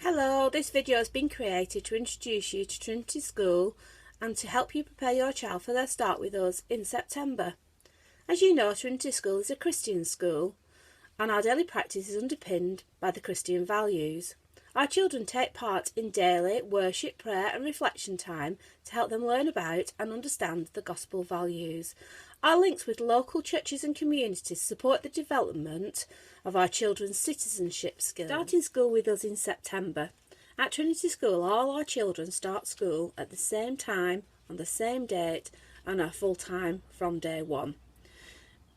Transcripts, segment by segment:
Hello, this video has been created to introduce you to Trinity School and to help you prepare your child for their start with us in September. As you know, Trinity School is a Christian school and our daily practice is underpinned by the Christian values. Our children take part in daily worship, prayer and reflection time to help them learn about and understand the gospel values. Our links with local churches and communities support the development of our children's citizenship skills. Starting school with us in September. At Trinity School, all our children start school at the same time, on the same date, and are full-time from day one.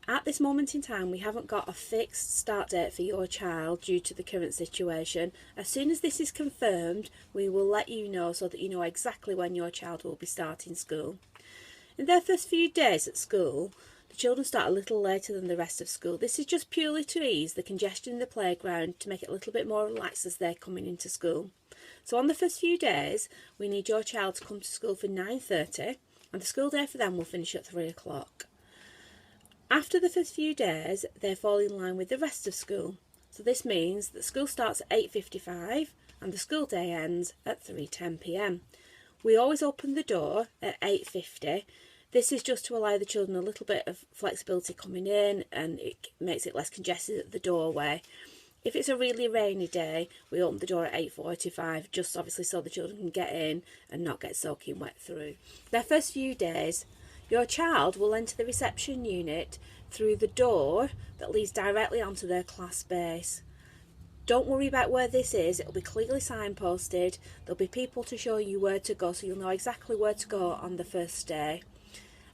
At this moment in time, we haven't got a fixed start date for your child due to the current situation. As soon as this is confirmed, we will let you know so that you know exactly when your child will be starting school. In their first few days at school, the children start a little later than the rest of school. This is just purely to ease the congestion in the playground to make it a little bit more relaxed as they're coming into school. So on the first few days, we need your child to come to school for 9:30 and the school day for them will finish at 3 o'clock. After the first few days, they fall in line with the rest of school. So this means that school starts at 8:55 and the school day ends at 3:10 p.m. We always open the door at 8:50. This is just to allow the children a little bit of flexibility coming in and it makes it less congested at the doorway. If it's a really rainy day, we open the door at 8:45, just obviously so the children can get in and not get soaking wet through. Their first few days, your child will enter the reception unit through the door that leads directly onto their class space. Don't worry about where this is, it'll be clearly signposted, there'll be people to show you where to go so you'll know exactly where to go on the first day.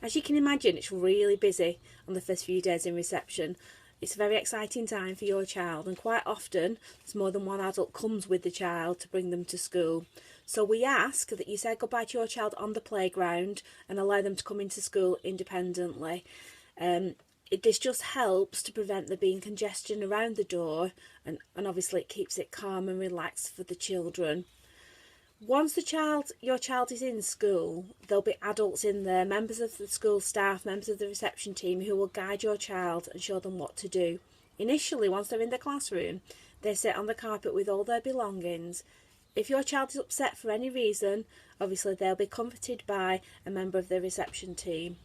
As you can imagine, it's really busy on the first few days in reception. It's a very exciting time for your child and quite often there's more than one adult comes with the child to bring them to school. So we ask that you say goodbye to your child on the playground and allow them to come into school independently. This just helps to prevent there being congestion around the door and obviously it keeps it calm and relaxed for the children. Once your child is in school, there'll be adults in there, members of the school staff, members of the reception team who will guide your child and show them what to do. Initially, once they're in the classroom, they sit on the carpet with all their belongings. If your child is upset for any reason, obviously they'll be comforted by a member of the reception team.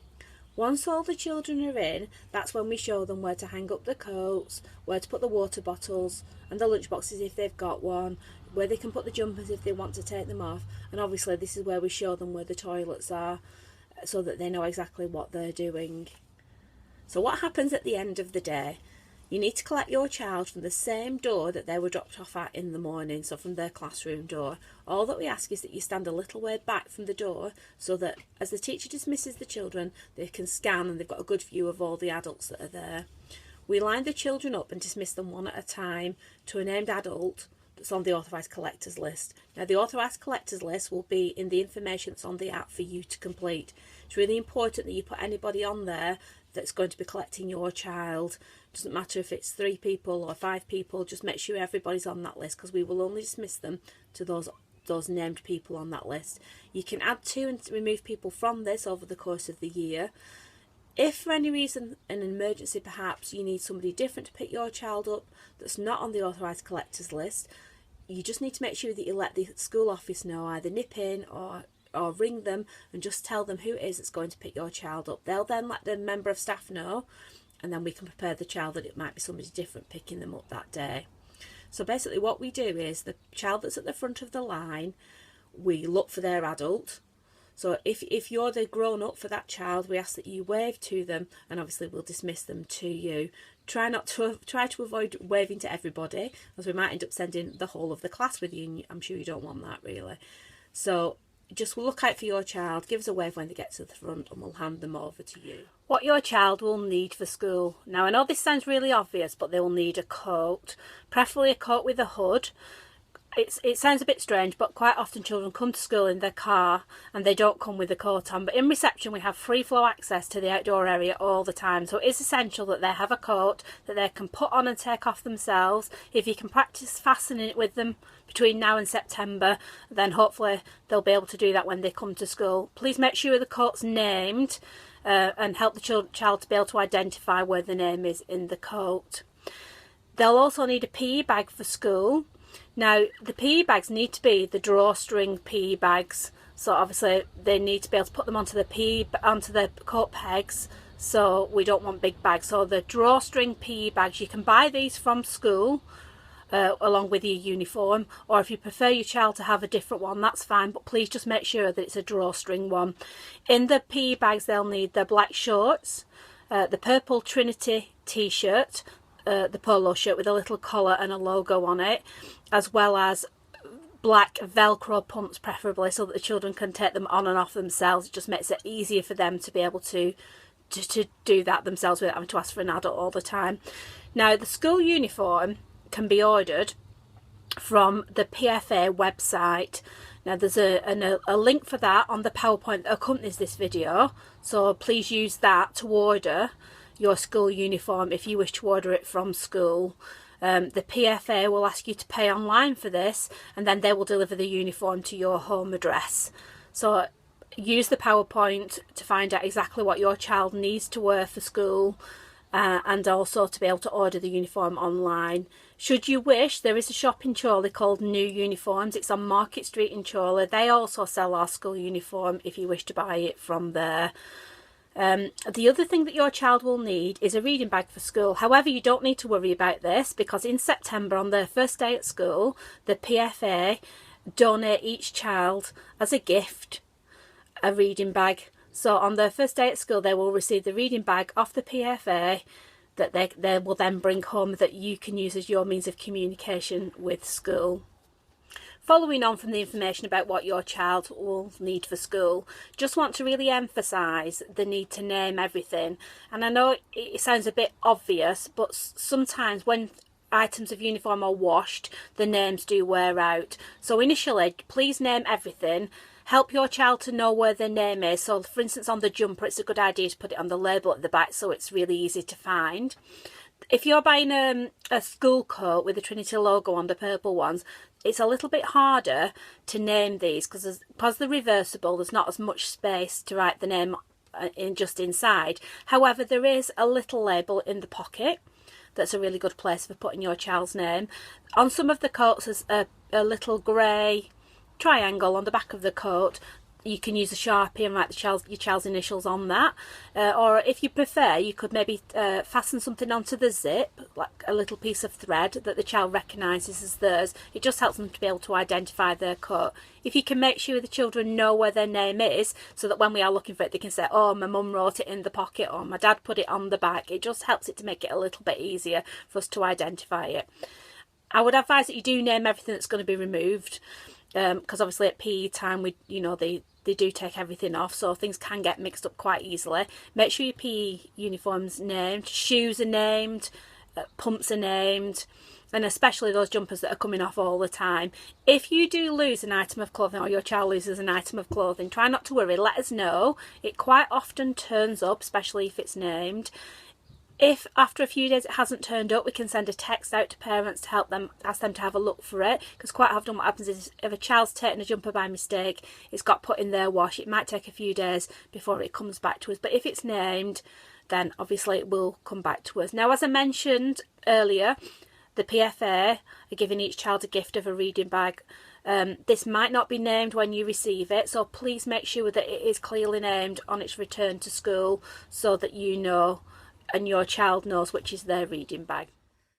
Once all the children are in, that's when we show them where to hang up the coats, where to put the water bottles and the lunch boxes if they've got one, where they can put the jumpers if they want to take them off, and obviously this is where we show them where the toilets are so that they know exactly what they're doing. So what happens at the end of the day? You need to collect your child from the same door that they were dropped off at in the morning, so from their classroom door. All that we ask is that you stand a little way back from the door so that as the teacher dismisses the children, they can scan and they've got a good view of all the adults that are there. We line the children up and dismiss them one at a time to a named adult that's on the authorised collectors list. Now the authorised collectors list will be in the information that's on the app for you to complete. It's really important that you put anybody on there that's going to be collecting your child. Doesn't matter if it's 3 people or 5 people, just make sure everybody's on that list because we will only dismiss them to those named people on that list. You can add to and remove people from this over the course of the year. If for any reason, an emergency perhaps, you need somebody different to pick your child up that's not on the authorised collectors list, you just need to make sure that you let the school office know, either nip in or ring them and just tell them who it is that's going to pick your child up. They'll then let the member of staff know and then we can prepare the child that it might be somebody different picking them up that day. So basically what we do is the child that's at the front of the line, we look for their adult. So if you're the grown-up for that child, we ask that you wave to them and obviously we'll dismiss them to you. Try to avoid waving to everybody as we might end up sending the whole of the class with you and I'm sure you don't want that really. So just look out for your child, give us a wave when they get to the front and we'll hand them over to you. What your child will need for school. Now I know this sounds really obvious but they will need a coat, preferably a coat with a hood. It sounds a bit strange but quite often children come to school in their car and they don't come with a coat on, but in reception we have free flow access to the outdoor area all the time, so it is essential that they have a coat that they can put on and take off themselves. If you can practice fastening it with them between now and September, then hopefully they'll be able to do that when they come to school. Please make sure the coat's named and help the child to be able to identify where the name is in the coat. They'll also need a PE bag for school. Now the PE bags need to be the drawstring PE bags, so obviously they need to be able to put them onto the coat pegs, so we don't want big bags. So the drawstring PE bags, you can buy these from school along with your uniform, or if you prefer your child to have a different one, that's fine, but please just make sure that it's a drawstring one. In the PE bags they'll need the black shorts, the purple Trinity t-shirt, the polo shirt with a little collar and a logo on it, as well as black Velcro pumps preferably, so that the children can take them on and off themselves. It just makes it easier for them to be able to do that themselves without having to ask for an adult all the time. Now the school uniform can be ordered from the PFA website. Now there's a link for that on the PowerPoint that accompanies this video, so please use that to order your school uniform if you wish to order it from school. The PFA will ask you to pay online for this, and then they will deliver the uniform to your home address. So use the PowerPoint to find out exactly what your child needs to wear for school, and also to be able to order the uniform online. Should you wish, there is a shop in Chorley called New Uniforms. It's on Market Street in Chorley. They also sell our school uniform if you wish to buy it from there. The other thing that your child will need is a reading bag for school. However, you don't need to worry about this, because in September, on their first day at school, the PFA donate each child as a gift a reading bag. So on their first day at school, they will receive the reading bag off the PFA that they will then bring home, that you can use as your means of communication with school. Following on from the information about what your child will need for school, just want to really emphasise the need to name everything. And I know it sounds a bit obvious, but sometimes when items of uniform are washed, the names do wear out. So initially, please name everything. Help your child to know where their name is. So for instance, on the jumper, it's a good idea to put it on the label at the back so it's really easy to find. If you're buying a school coat with the Trinity logo on, the purple ones, it's a little bit harder to name these because they're reversible. There's not as much space to write the name just inside. However, there is a little label in the pocket. That's a really good place for putting your child's name. On some of the coats, there's a little grey triangle on the back of the coat. You can use a Sharpie and write your child's initials on that, or if you prefer, you could maybe fasten something onto the zip, like a little piece of thread that the child recognises as theirs. It just helps them to be able to identify their coat. If you can make sure the children know where their name is, so that when we are looking for it, they can say, oh, my mum wrote it in the pocket, or my dad put it on the back. It just helps it to make it a little bit easier for us to identify it. I would advise that you do name everything that's going to be removed, because obviously at PE time, they do take everything off, so things can get mixed up quite easily. Make sure your PE uniform's named, shoes are named, pumps are named, and especially those jumpers that are coming off all the time. If you do lose an item of clothing, or your child loses an item of clothing, try not to worry, let us know. It quite often turns up, especially if it's named. If after a few days it hasn't turned up, we can send a text out to parents to help them, ask them to have a look for it, because quite often what happens is if a child's taken a jumper by mistake, it's got put in their wash. It might take a few days before it comes back to us, but if it's named, then obviously it will come back to us. Now, as I mentioned earlier, the PFA are giving each child a gift of a reading bag. This might not be named when you receive it, so please make sure that it is clearly named on its return to school, so that you know and your child knows which is their reading bag.